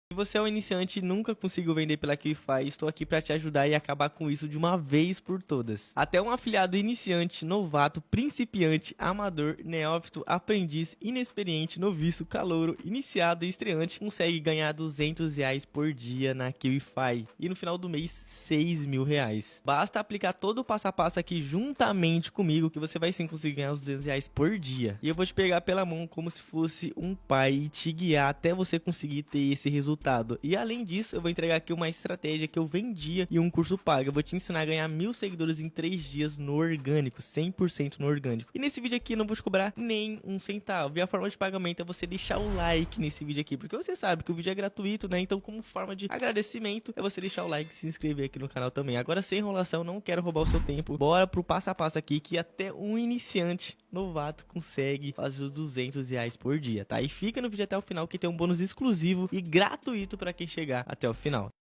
Se você é um iniciante e nunca conseguiu vender pela QIFI, estou aqui para te ajudar e acabar com isso de uma vez por todas. Até um afiliado iniciante, novato, principiante, amador, neófito, aprendiz, inexperiente, noviço, calouro, iniciado e estreante consegue ganhar R$ 200 por dia na QIFI e no final do mês R$ 6.000. Basta aplicar todo o passo a passo aqui juntamente comigo que você vai sim conseguir ganhar os R$ 200 por dia. E eu vou te pegar pela mão como se fosse um pai e te guiar até você conseguir ter esse resultado. E além disso, eu vou entregar aqui uma estratégia que eu vendia em um curso pago. Eu vou te ensinar a ganhar 1.000 seguidores em 3 dias no orgânico, 100% no orgânico. E nesse vídeo aqui eu não vou te cobrar nem um centavo. E a forma de pagamento é você deixar o like nesse vídeo aqui, porque você sabe que o vídeo é gratuito, né? Então, como forma de agradecimento, é você deixar o like e se inscrever aqui no canal também. Agora, sem enrolação, não quero roubar o seu tempo. Bora pro passo a passo aqui, que até um iniciante novato consegue fazer os R$ 200 por dia, tá? E fica no vídeo até o final que tem um bônus exclusivo e gratuito para quem chegar até o final.